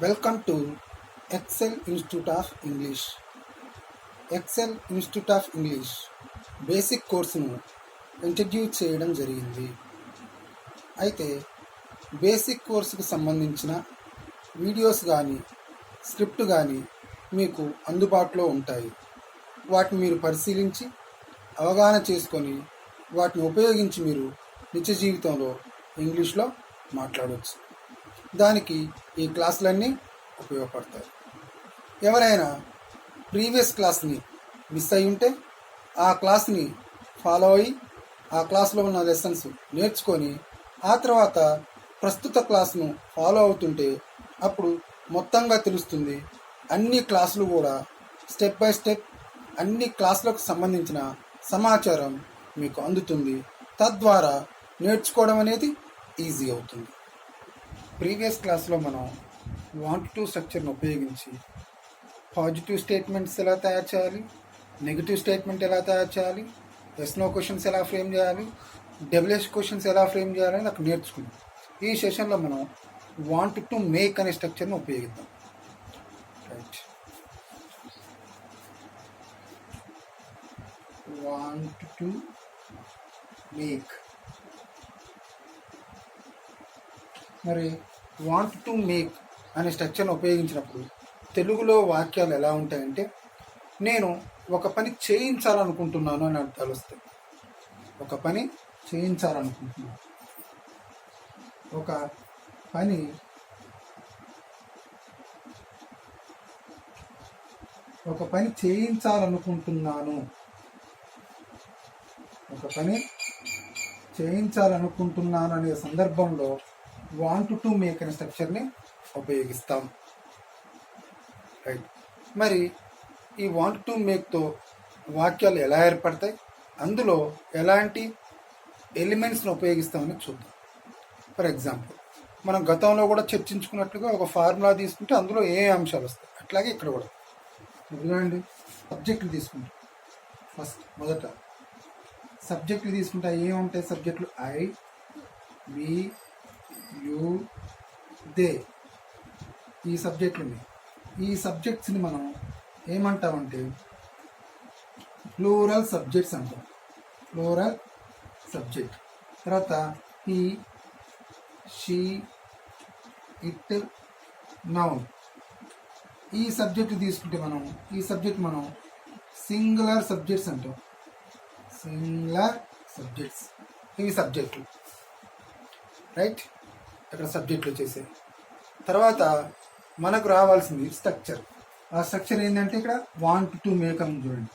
Welcome to Excel Institute of English. Excel Institute of English basic కోర్సును introduce చేయడం జరిగింది. అయితే బేసిక్ కోర్సుకు సంబంధించిన వీడియోస్ కానీ స్క్రిప్ట్ కానీ మీకు అందుబాటులో ఉంటాయి. వాటిని మీరు పరిశీలించి అవగాహన చేసుకొని వాటిని ఉపయోగించి మీరు నిత్య జీవితంలో ఇంగ్లీష్లో మాట్లాడవచ్చు. దానికి ఈ క్లాసులన్నీ ఉపయోగపడతాయి. ఎవరైనా ప్రీవియస్ క్లాస్ని మిస్ అయి ఉంటే ఆ క్లాస్ని ఫాలో అయ్యి ఆ క్లాస్లో ఉన్న లెసన్స్ నేర్చుకొని ఆ తర్వాత ప్రస్తుత క్లాస్ను ఫాలో అవుతుంటే అప్పుడు మొత్తంగా తెలుస్తుంది. అన్ని క్లాసులు కూడా స్టెప్ బై స్టెప్ అన్ని క్లాసులకు సంబంధించిన సమాచారం మీకు అందుతుంది. తద్వారా నేర్చుకోవడం అనేది ఈజీ అవుతుంది. ప్రీవియస్ క్లాస్లో మనం వాంట్ టు స్ట్రక్చర్ను ఉపయోగించి పాజిటివ్ స్టేట్మెంట్స్ ఎలా తయారు చేయాలి, నెగిటివ్ స్టేట్మెంట్ ఎలా తయారు చేయాలి, ఎస్ నో క్వశ్చన్స్ ఎలా ఫ్రేమ్ చేయాలి, డబ్ల్యూహెచ్ క్వశ్చన్స్ ఎలా ఫ్రేమ్ చేయాలని నాకు నేర్చుకున్నాం. ఈ సెషన్లో మనం వాంట్ టు మేక్ అనే స్ట్రక్చర్ను ఉపయోగిద్దాం. Right, want to make. మరి వాంట్ టు మేక్ అనే స్ట్రక్చర్ను ఉపయోగించినప్పుడు తెలుగులో వాక్యాలు ఎలా ఉంటాయంటే, నేను ఒక పని చేయించాలనుకుంటున్నాను అని అర్థాలు వస్తాయి. ఒక పని చేయించాలనుకుంటున్నాను, ఒక పని చేయించాలనుకుంటున్నాను, ఒక పని చేయించాలనుకుంటున్నాను అనే సందర్భంలో వాంట్ టు మేక్ అనే స్ట్రక్చర్ని ఉపయోగిస్తాం. రైట్, మరి ఈ వాంట్ టు మేక్తో వాక్యాలు ఎలా ఏర్పడతాయి, అందులో ఎలాంటి ఎలిమెంట్స్ని ఉపయోగిస్తామని చూద్దాం. ఫర్ ఎగ్జాంపుల్, మనం గతంలో కూడా చర్చించుకున్నట్లుగా ఒక ఫార్ములా తీసుకుంటే అందులో ఏ అంశాలు వస్తాయి, అట్లాగే ఇక్కడ కూడా చూడండి. సబ్జెక్టులు తీసుకుంటాం. మొదట సబ్జెక్టులు తీసుకుంటే ఏముంటాయి? సబ్జెక్టులు ఐ, వి, యు, దే. ఈ సబ్జెక్టులు ఉన్నాయి. ఈ సబ్జెక్ట్స్ని మనం ఏమంటామంటే ప్లూరల్ సబ్జెక్ట్స్ అంటాం. Plural subject. తర్వాత హీ, షీ, ఇట్, నౌన్. ఈ సబ్జెక్ట్ తీసుకుంటే ఈ సబ్జెక్ట్ మనం సింగులర్ సబ్జెక్ట్స్ అంటాం. సింగులర్ సబ్జెక్ట్స్, ఇవి సబ్జెక్టులు. రైట్, ఇక్కడ సబ్జెక్టులు వచ్చేసాయి. తర్వాత మనకు రావాల్సింది స్ట్రక్చర్. ఆ స్ట్రక్చర్ ఏంటంటే ఇక్కడ వాంట్ టు మేక్ అని చూడండి.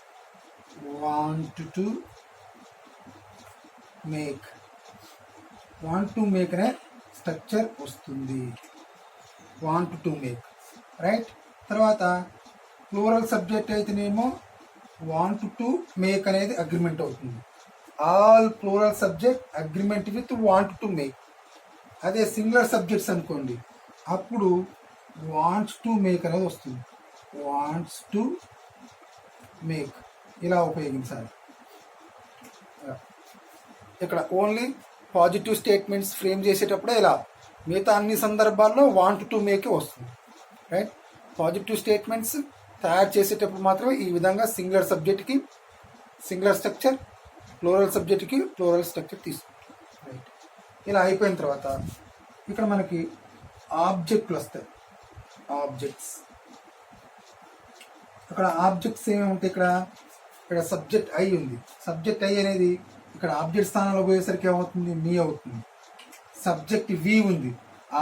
Want to make, want to make అనే స్ట్రక్చర్ వస్తుంది. Want to make. రైట్, తర్వాత ప్లూరల్ సబ్జెక్ట్ అయితేనేమో వాంట్ టు మేక్ అనేది అగ్రిమెంట్ అవుతుంది. All plural subject agreement with want to make. అదే సింగులర్ సబ్జెక్ట్స్ అనుకోండి, అప్పుడు వాంట్స్ టు మేక్ అనేది వస్తుంది. వాంట్స్ టు మేక్ ఇలా ఉపయోగించాలి. ఇక్కడ ఓన్లీ పాజిటివ్ స్టేట్మెంట్స్ ఫ్రేమ్ చేసేటప్పుడే ఇలా, మిగతా అన్ని సందర్భాల్లో వాంట్ టు మేక్ వస్తుంది. రైట్, పాజిటివ్ స్టేట్మెంట్స్ తయారు చేసేటప్పుడు మాత్రమే ఈ విధంగా సింగులర్ సబ్జెక్ట్కి సింగులర్ స్ట్రక్చర్, ప్లూరల్ సబ్జెక్ట్కి ప్లూరల్ స్ట్రక్చర్ తీసుకుంటాం. రైట్, ఇలా అయిపోయిన తర్వాత ఇక్కడ మనకి ఆబ్జెక్టులు వస్తాయి. ఆబ్జెక్ట్స్, అక్కడ ఆబ్జెక్ట్స్ ఏమేమి ఉంటాయి? ఇక్కడ సబ్జెక్ట్ ఐ ఉంది. సబ్జెక్ట్ ఐ అనేది ఇక్కడ ఆబ్జెక్ట్ స్థానంలో పోయేసరికి ఏమవుతుంది? మీ అవుతుంది. సబ్జెక్ట్ వి ఉంది,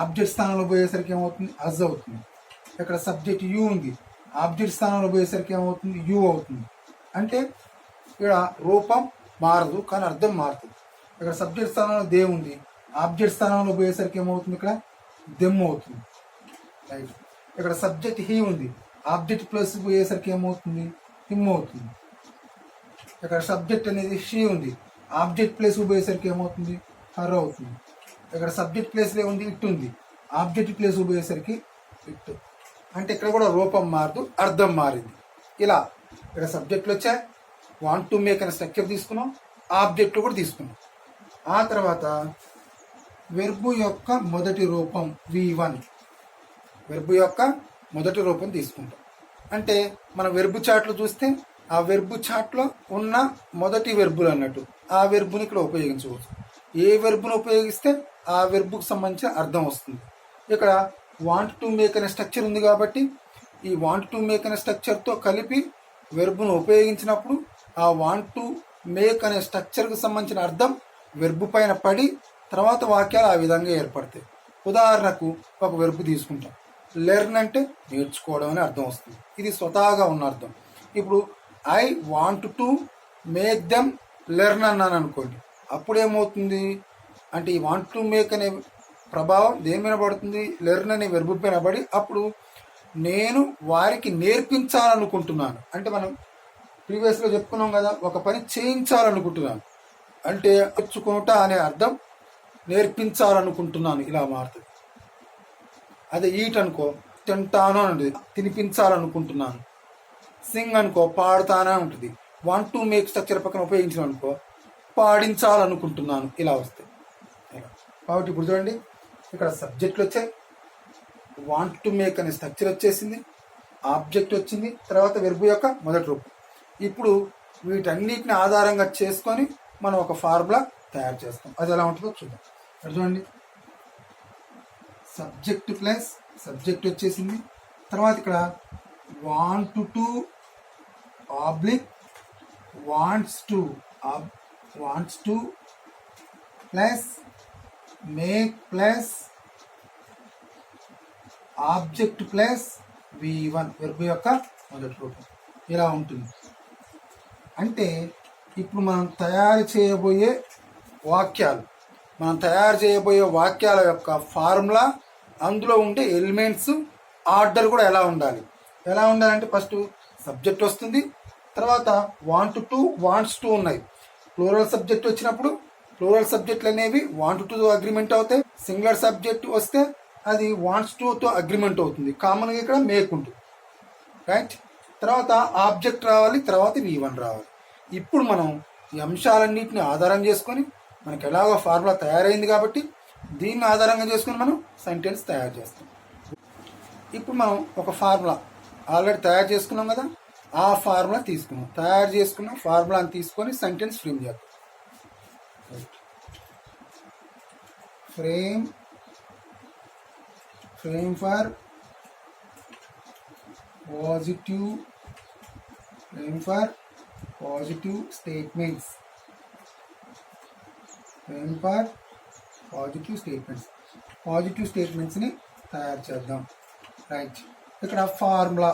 ఆబ్జెక్ట్ స్థానంలో పోయేసరికి ఏమవుతుంది? అజ్ అవుతుంది. ఇక్కడ సబ్జెక్ట్ యు ఉంది, ఆబ్జెక్ట్ స్థానంలో పోయేసరికి ఏమవుతుంది? యు అవుతుంది. అంటే ఇక్కడ రూపం మారదు కానీ అర్థం మారుతుంది. ఇక్కడ సబ్జెక్ట్ స్థానంలో దే ఉంది, ఆబ్జెక్ట్ స్థానంలో పోయేసరికి ఏమవుతుంది? ఇక్కడ దెమ్ అవుతుంది. రైట్, ఇక్కడ సబ్జెక్ట్ హీ ఉంది, ఆబ్జెక్ట్ ప్లస్ పోయేసరికి ఏమవుతుంది? హిమ్ అవుతుంది. ఇక్కడ సబ్జెక్ట్ అనేది షీ ఉంది, ఆబ్జెక్ట్ ప్లేస్ పోయేసరికి ఏమవుతుంది? హర్ అవుతుంది. ఇక్కడ సబ్జెక్ట్ ప్లేస్లో ఉంది ఇట్ ఉంది, ఆబ్జెక్ట్ ప్లేస్ పోయేసరికి ఇట్. అంటే ఇక్కడ కూడా రూపం మారదు, అర్థం మారింది. ఇలా ఇక్కడ సబ్జెక్టులు వచ్చాయి, వాంట్ టు మేక్ అనే స్ట్రక్చర్ తీసుకున్నాం, ఆబ్జెక్టులు కూడా తీసుకున్నాం. ఆ తర్వాత వెర్బు యొక్క మొదటి రూపం V1. వెర్బ్ యొక్క మొదటి రూపం తీసుకుంటాం. అంటే మన వెర్బ్ చార్ట్లో చూస్తే ఆ వెర్బ్ చార్ట్లో ఉన్న మొదటి వెర్బులు అన్నట్టు ఆ వెర్బుని ఇక్కడ ఉపయోగించవచ్చు. ఏ వెర్బును ఉపయోగిస్తే ఆ వెర్బుకు సంబంధించిన అర్థం వస్తుంది. ఇక్కడ వాంట్ టు మేక్ అనే స్ట్రక్చర్ ఉంది కాబట్టి ఈ వాంట్ టు మేక్ అనే స్ట్రక్చర్తో కలిపి వెర్బును ఉపయోగించినప్పుడు ఆ వాంట్ టు మేక్ అనే స్ట్రక్చర్కు సంబంధించిన అర్థం వెర్బు పైన పడి తర్వాత వాక్యాలు ఆ విధంగా ఏర్పడతాయి. ఉదాహరణకు ఒక వెర్బు తీసుకుంటాం. లెర్న్ అంటే నేర్చుకోవడం అని అర్థం వస్తుంది. ఇది స్వతహాగా ఉన్న అర్థం. ఇప్పుడు I want to make them learn అన్నాను అనుకోండి, అప్పుడు ఏమవుతుంది అంటే ఈ వాంట్ టు మేక్ అనే ప్రభావం దేని మీద పడుతుంది? లెర్న్ అనే వెర్బు పైన పడి అప్పుడు నేను వారికి నేర్పించాలనుకుంటున్నాను. అంటే మనం ప్రీవియస్లో చెప్పుకున్నాం కదా, ఒక పని చేయించాలనుకుంటున్నాను అంటే నేర్చుకుంటా అనే అర్థం నేర్పించాలనుకుంటున్నాను ఇలా మారుతుంది. అదే ఈట్ అనుకో తింటాను అని ఉంటుంది, తినిపించాలనుకుంటున్నాను. సింగ్ అనుకో పాడుతానే ఉంటుంది. వాంట్ టు మేక్ స్ట్రక్చర్ పక్కన ఉపయోగించిన అనుకో పాడించాలనుకుంటున్నాను ఇలా వస్తాయి. కాబట్టి ఇప్పుడు చూడండి, ఇక్కడ సబ్జెక్టులు వచ్చాయి, వాంట్ టు మేక్ అనే స్ట్రక్చర్ వచ్చేసింది, ఆబ్జెక్ట్ వచ్చింది, తర్వాత వెర్బు యొక్క మొదటి రూపం. ఇప్పుడు వీటన్నిటిని ఆధారంగా చేసుకొని మనం ఒక ఫార్ములా తయారు చేస్తాం. అది ఎలా ఉంటుందో చూద్దాం. చూడండి, సబ్జెక్ట్ ప్లస్ సబ్జెక్ట్ వచ్చేసింది, తర్వాత ఇక్కడ want to oblique wants to plus make plus object plus V1 verb యొక్క మొదటి రూపం ఇలా ఉంటుంది. అంటే ఇప్పుడు మనం తయారు చేయబోయే వాక్యాల యొక్క ఫార్ములా, అందులో ఉండే ఎలిమెంట్స్ ఆర్డర్ కూడా ఎలా ఉండాలంటే ఫస్ట్ సబ్జెక్ట్ వస్తుంది, తర్వాత వాంట్ టు వాంట్స్ టు ఉన్నాయి. ప్లూరల్ సబ్జెక్ట్ వచ్చినప్పుడు ప్లూరల్ సబ్జెక్టులు అనేవి వాంట్ టు అగ్రిమెంట్ అవుతాయి. సింగులర్ సబ్జెక్ట్ వస్తే అది వాంట్స్ తో అగ్రిమెంట్ అవుతుంది. కామన్గా ఇక్కడ మేక్ ఉంటుంది, రైట్. తర్వాత ఆబ్జెక్ట్ రావాలి, తర్వాత V1 రావాలి. ఇప్పుడు మనం ఈ అంశాలన్నింటిని ఆధారం చేసుకొని మనకి ఎలాగో ఫార్ములా తయారైంది కాబట్టి దీన్ని ఆధారంగా చేసుకొని మనం సెంటెన్స్ తయారు చేస్తాం. ఇప్పుడు మనం ఒక ఫార్ములా ఆల్రెడీ తయారు చేసుకున్నాం కదా, ఆ ఫార్ములా తయారు చేసుకున్న ఫార్ములాని తీసుకొని సెంటెన్స్ ఫ్రేమ్ చేద్దాం. Frame for positive statements. Positive స్టేట్మెంట్స్ని తయారు చేద్దాం, రైట్. ఇక్కడ ఫార్ములా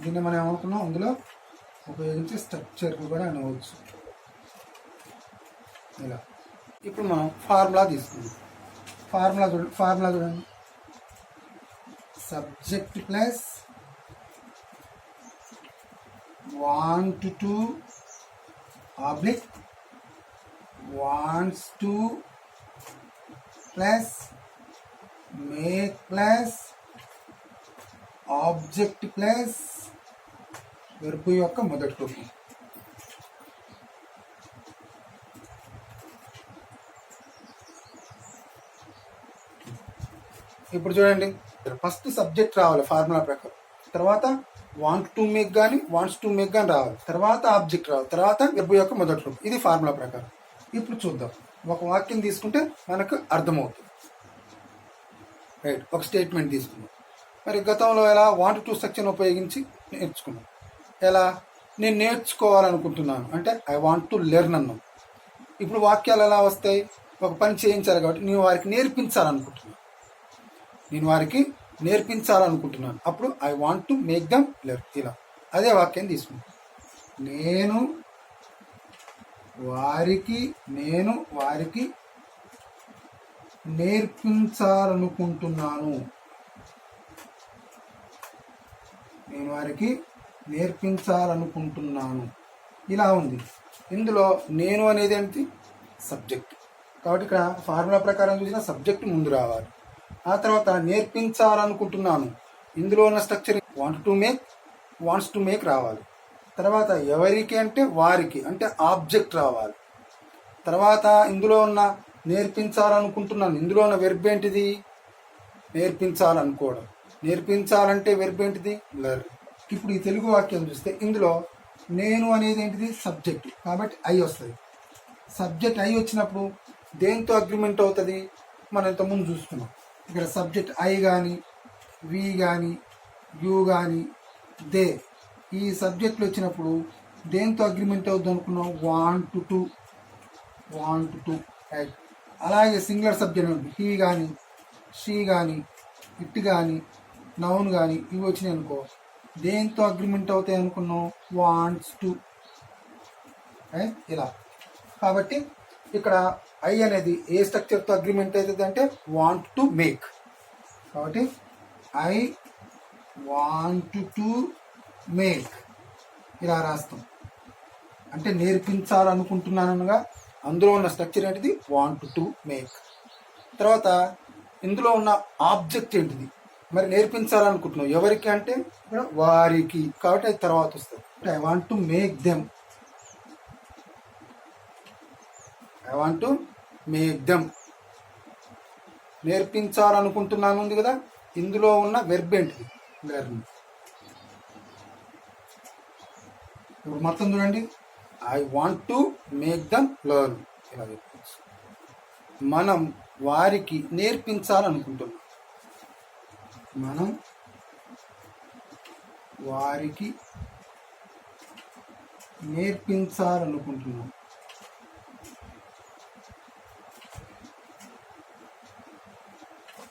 దీన్ని మనం ఏమనుకున్నాం, అందులో ఉపయోగించే స్ట్రక్చర్ కూడా అనవచ్చు ఇలా. ఇప్పుడు మనం ఫార్ములా తీసుకుందాం. ఫార్ములా చూడండి, subject plus want to oblique wants to plus make plus object plus verb యొక్క మొదటి రూపం. ఇప్పుడు చూడండి, ఫస్ట్ సబ్జెక్ట్ రావాలి ఫార్ములా ప్రకారం, తర్వాత వాంట్ టు మేక్ కానీ వాంట్స్ టు మేక్ కానీ రావాలి, తర్వాత ఆబ్జెక్ట్ రావాలి, తర్వాత వెర్బ్ యొక్క మొదటి రూపం. ఇది ఫార్ములా ప్రకారం. ఇప్పుడు చూద్దాం, ఒక వాక్యం తీసుకుంటే మనకు అర్థమవుతుంది, రైట్. ఒక స్టేట్మెంట్ తీసుకున్నాం. మరి గతంలో ఎలా వాంట్ టు స్ట్రక్చర్ని ఉపయోగించి నేర్చుకున్నాం. ఎలా? నేను నేర్చుకోవాలనుకుంటున్నాను అంటే ఐ వాంట్ టు లెర్న్ అన్నాం. ఇప్పుడు వాక్యాలు ఎలా వస్తాయి? ఒక పని చేయించాలి కాబట్టి నేను వారికి నేర్పించాలనుకుంటున్నాను, అప్పుడు I want to make them learn ఇలా. అదే వాక్యం తీసుకుంటాం. నేను వారికి నేర్పించాలనుకుంటున్నాను. ఇలా ఉంది. ఇందులో నేను అనేది ఏంటి? సబ్జెక్ట్. కాబట్టి ఇక్కడ ఫార్ములా ప్రకారం చూసిన సబ్జెక్ట్ ముందు రావాలి. ఆ తర్వాత నేర్పించాలనుకుంటున్నాను, ఇందులో ఉన్న structure want to make wants to make రావాలి. తర్వాత ఎవరికి అంటే వారికి అంటే ఆబ్జెక్ట్ రావాలి. తర్వాత ఇందులో ఉన్న నేర్పించాలనుకుంటున్నాను. ఇందులో ఉన్న వెర్బ్ ఏంటిది? నేర్పించాలనుకోవడం. నేర్పించాలంటే వెర్బ్ ఏంటిది? లెర్న్. ఇప్పుడు ఈ తెలుగు వాక్యం చూస్తే ఇందులో నేను అనేది ఏంటిది? సబ్జెక్ట్. కాబట్టి ఐ వస్తుంది. సబ్జెక్ట్ ఐ వచ్చినప్పుడు దేంతో అగ్రిమెంట్ అవుతుంది? మనం ఇంతకుముందు చూసుకున్నాం. ఇక్కడ సబ్జెక్ట్ ఐ కానీ, వి కానీ, యు కానీ, దే, ఈ సబ్జెక్టులు వచ్చినప్పుడు దేంతో అగ్రిమెంట్ అవుతుంది అనుకున్నాం? Want to right. అలాగే సింగులర్ సబ్జెక్ట్ ఉంది. హీ కానీ, షీ కానీ, ఇట్ కానీ, నౌన్ కానీ ఇవి వచ్చినాయి అనుకో, దేంతో అగ్రిమెంట్ అవుతాయి అనుకున్నాం? Wants to. ఇలా. కాబట్టి ఇక్కడ ఐ అనేది ఏ స్ట్రక్చర్తో అగ్రిమెంట్ అవుతుంది అంటే వాంట్ టు మేక్. కాబట్టి ఐ వాంట్ టు మేక్ ఇలా రాస్తాం. అంటే నేర్పించాలనుకుంటున్నానగా అందులో ఉన్న స్ట్రక్చర్ ఏంటిది? Want to make. తర్వాత ఇందులో ఉన్న ఆబ్జెక్ట్ ఏంటిది? మరి నేర్పించాలనుకుంటున్నాం ఎవరికి అంటే ఇక్కడ వారికి. కాబట్టి అది తర్వాత వస్తుంది. I want to make them. నేర్పించాలనుకుంటున్నాను ఉంది కదా, ఇందులో ఉన్న వెర్బ్ ఏంటిది? లెర్న్. ఇప్పుడు మొత్తం చూడండి. I want to make them learn. ఇలా చెప్పచ్చు. మనం వారికి నేర్పించాలనుకుంటున్నాం.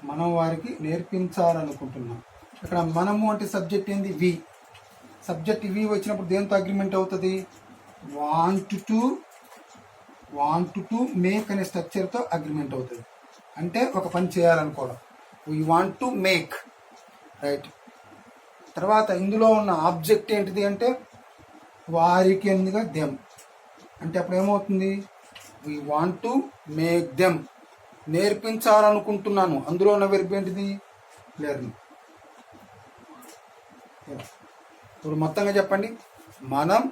మనం వారికి నేర్పించాలనుకుంటున్నాం. ఇక్కడ మనము అంటే సబ్జెక్ట్ ఏంది? వి. సబ్జెక్ట్ వి వచ్చినప్పుడు దేంతో అగ్రిమెంట్ అవుతుంది? వాంట్ టు మేక్ అనే స్ట్రక్చర్తో అగ్రిమెంట్ అవుతుంది. అంటే ఒక పని చేయాలనుకోవడం. We want to make. Right. తర్వాత ఇందులో ఉన్న ఆబ్జెక్ట్ ఏంటిది అంటే వారికి ఎందుగా దెమ్. అంటే అప్పుడు ఏమవుతుంది? We want to make them. నేర్పించాలనుకుంటున్నాను. అందులో ఉన్న వెర్బ్ ఏంటిది? లెర్న్. ఇప్పుడు మొత్తంగా చెప్పండి. మనం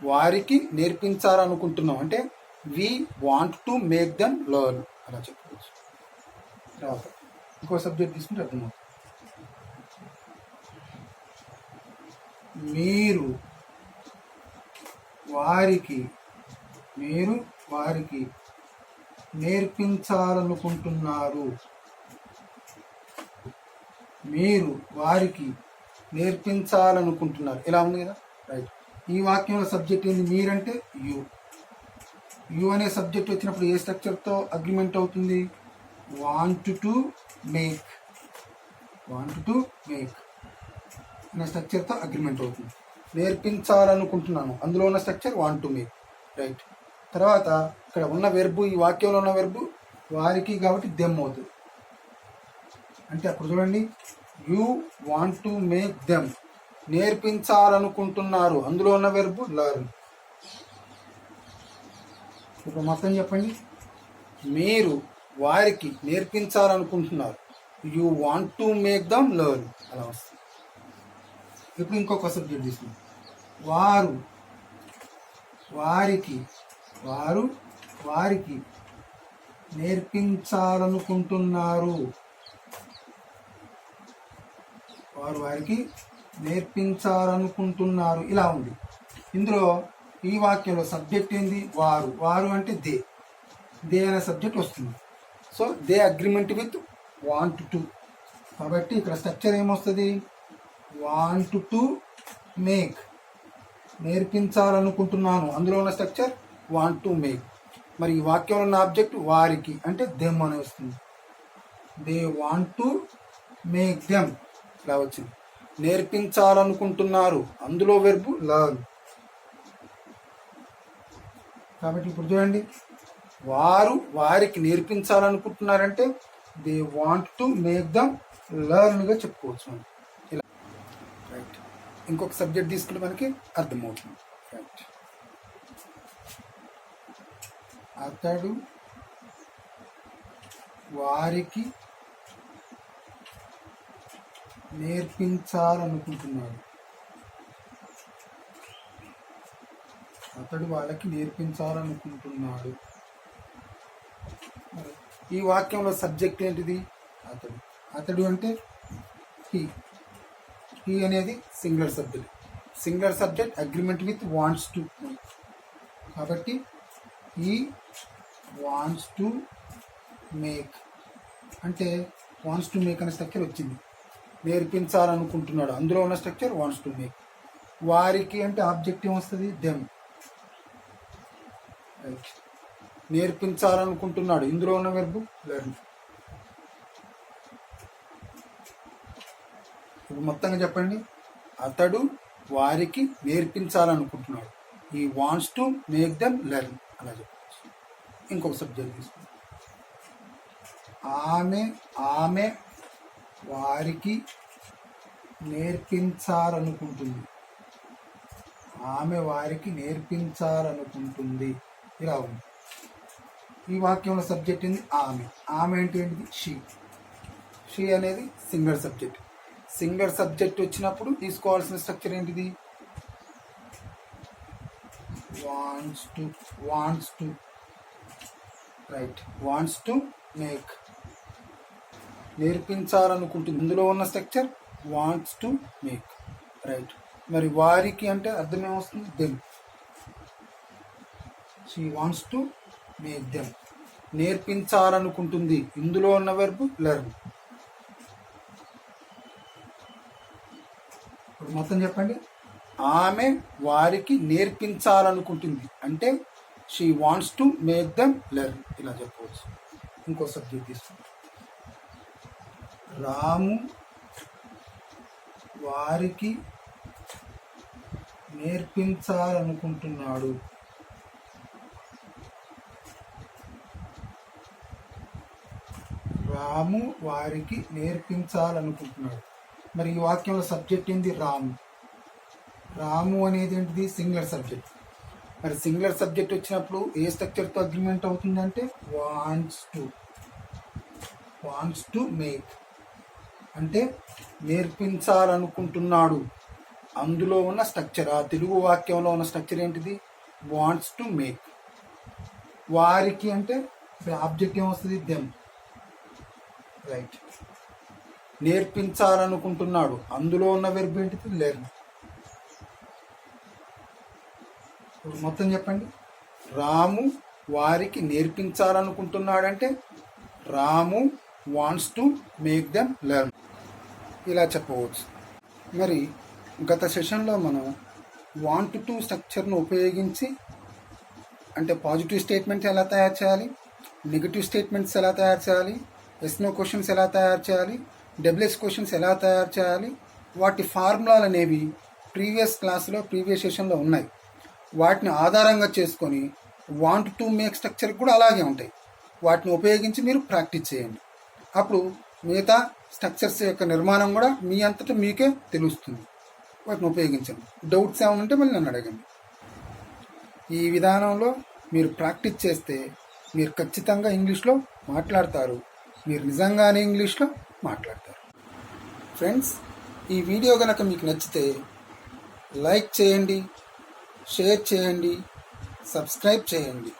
వారికి నేర్పించాలనుకుంటున్నాం అంటే we want to make them learn అలా చెప్పుకోవచ్చు. తర్వాత ఇంకో సబ్జెక్ట్ తీసుకుంటే అర్థమవుతుంది. మీరు వారికి నేర్పించాలనుకుంటున్నారు. ఇలా ఉంది కదా. రైట్. ఈ వాక్యంలో సబ్జెక్ట్ ఏంది? మీరంటే యు. యు అనే సబ్జెక్ట్ వచ్చినప్పుడు ఏ స్ట్రక్చర్తో అగ్రిమెంట్ అవుతుంది? వాంట్ టు మేక్ అనే స్ట్రక్చర్తో అగ్రిమెంట్ అవుతుంది. నేర్పించాలనుకుంటున్నాను. అందులో ఉన్న structure want to make. Right. తర్వాత ఇక్కడ ఉన్న వెర్బు, ఈ వాక్యంలో ఉన్న వెర్బు వారికి కాబట్టి దెమ్ అవుతుంది. అంటే అప్పుడు చూడండి, you want to make them. నేర్పించాలనుకుంటున్నారు. అందులో ఉన్న వెర్బు లెర్న్. ఇప్పుడు మొత్తం చెప్పండి. మీరు వారికి నేర్పించాలనుకుంటున్నారు. You want to make them learn అలా వస్తుంది. ఇప్పుడు ఇంకొక సబ్జెక్ట్ తీసుకుందాం. వారికి నేర్పించాలనుకుంటున్నారు. ఇలా ఉంది. ఇందులో ఈ వాక్యంలో సబ్జెక్ట్ ఏంది? వారు అంటే దే అనే సబ్జెక్ట్ వస్తుంది. So they agreement with want to. కాబట్టి ఇక్కడ స్ట్రక్చర్ ఏమొస్తుంది? Want to make. నేర్పించాలనుకుంటున్నాను. అందులో ఉన్న స్ట్రక్చర్ వాంట్ టు మేక్. మరి ఈ వాక్యంలో ఉన్న ఆబ్జెక్ట్ వారికి అంటే దెమ్ అని వస్తుంది. They want to make them ఇలా వచ్చింది. నేర్పించాలనుకుంటున్నారు. అందులో వెర్బు లెర్న్. కాబట్టి ఇప్పుడు చూడండి, వారికి నేర్పించాలనుకుంటున్నారంటే they want to make them లెర్న్గా చెప్పుకోవచ్చు మనం. ఇలా. రైట్. ఇంకొక సబ్జెక్ట్ తీసుకుంటే మనకి అర్థమవుతుంది. రైట్. అతడు వారికి నేర్పించాలనుకుంటున్నాడు. అతడు వాళ్ళకి నేర్పించాలనుకుంటున్నాడు. ఈ వాక్యంలో సబ్జెక్ట్ ఏంటిది? అతడు. అతడు అంటే హీ. హీ అనేది singular subject. Singular subject agreement with wants to. కాబట్టి హీ వాంట్స్ టు మేక్ అంటే వాంట్స్ టు మేక్ అనే స్ట్రక్చర్ వచ్చింది. నేర్పించాలనుకుంటున్నాడు, అందులో ఉన్న స్ట్రక్చర్ వాంట్స్ టు మేక్. వారికి అంటే ఆబ్జెక్ట్ ఏమొస్తుంది? దెమ్. రైట్. నేర్పించాలనుకుంటున్నాడు, ఇందులో ఉన్న వెర్బ్ లెర్న్. ఇప్పుడు మొత్తంగా చెప్పండి. అతడు వారికి నేర్పించాలనుకుంటున్నాడు. He wants to make them learn అలా చెప్పచ్చు. ఇంకొక సబ్జెక్ట్ తీసుకుంటాం. ఆమె వారికి నేర్పించాలనుకుంటుంది. ఆమె వారికి నేర్పించాలనుకుంటుంది. ఇలా ఉంది. ఈ వాక్యంలో సబ్జెక్ట్ ఏంది? ఆమె. ఆమె అంటే ఏంటిది? షీ. షీ అనేది సింగులర్ సబ్జెక్ట్. సింగులర్ సబ్జెక్ట్ వచ్చినప్పుడు తీసుకోవాల్సిన స్ట్రక్చర్ ఏంటిది? Wants to. Right. Wants to make. నేర్పించాలనుకుంటుంది, ఇందులో ఉన్న structure wants to make. Right. మరి వారికి అంటే అర్థం ఏమొస్తుంది? Them. She wants to make them. నేర్పించాలనుకుంటుంది, ఇందులో ఉన్న వెర్బ్ లెర్న్. ఇప్పుడు మొత్తం చెప్పండి. ఆమె వారికి నేర్పించాలనుకుంటుంది అంటే she wants to make them learn. ఇలా చెప్పవచ్చు. ఇంకో సబ్జెక్ట్ తీసుకుంటాం. రాము వారికి నేర్పించాలనుకుంటున్నాడు. రాము వారికి నేర్పించాలనుకుంటున్నాడు. మరి ఈ వాక్యంలో సబ్జెక్ట్ ఏంది? రాము. రాము అనేది ఏంటిది? Singular subject. మరి సింగులర్ సబ్జెక్ట్ వచ్చినప్పుడు ఏ స్ట్రక్చర్తో అగ్రిమెంట్ అవుతుందంటే వాంట్స్ టు మేక్. అంటే నేర్పించాలనుకుంటున్నాడు, అందులో ఉన్న స్ట్రక్చర్. ఆ తెలుగు వాక్యంలో ఉన్న స్ట్రక్చర్ ఏంటిది? Wants to make. వారికి అంటే ఆబ్జెక్ట్ ఏమొస్తుంది? దెమ్. రైట్. నేర్పించాలనుకుంటున్నాడు, అందులో ఉన్న వెర్బ్ ఏంటిది? లెర్న్. ఇప్పుడు మొత్తం చెప్పండి. రాము వారికి నేర్పించాలనుకుంటున్నాడంటే Ramu wants to make them learn. ఇలా చెప్పవచ్చు. మరి గత సెషన్లో మనం వాంట్ టు స్ట్రక్చర్ను ఉపయోగించి అంటే పాజిటివ్ స్టేట్మెంట్స్ ఎలా తయారు చేయాలి, నెగిటివ్ స్టేట్మెంట్స్ ఎలా తయారు చేయాలి, ఎస్ నో క్వశ్చన్స్ ఎలా తయారు చేయాలి, డబ్ల్యూఎస్ క్వశ్చన్స్ ఎలా తయారు చేయాలి, వాటి ఫార్ములాలు అనేవి ప్రీవియస్ సెషన్లో ఉన్నాయి. వాటిని ఆధారంగా చేసుకొని వాంట్ టు మేక్ స్ట్రక్చర్ కూడా అలాగే ఉంటాయి. వాటిని ఉపయోగించి మీరు ప్రాక్టీస్ చేయండి. అప్పుడు మిగతా స్ట్రక్చర్స్ యొక్క నిర్మాణం కూడా మీ అంతటా మీకే తెలుస్తుంది. వాటిని ఉపయోగించండి. డౌట్స్ ఏమైనా ఉంటే మళ్ళీ నన్ను అడగండి. ఈ విధానంలో మీరు ప్రాక్టీస్ చేస్తే మీరు ఖచ్చితంగా ఇంగ్లీష్లో మాట్లాడతారు. మీరు నిజంగానే ఇంగ్లీష్లో మాట్లాడతారు. ఫ్రెండ్స్, ఈ వీడియో కనుక మీకు నచ్చితే లైక్ చేయండి, షేర్ చేయండి, సబ్స్క్రైబ్ చేయండి.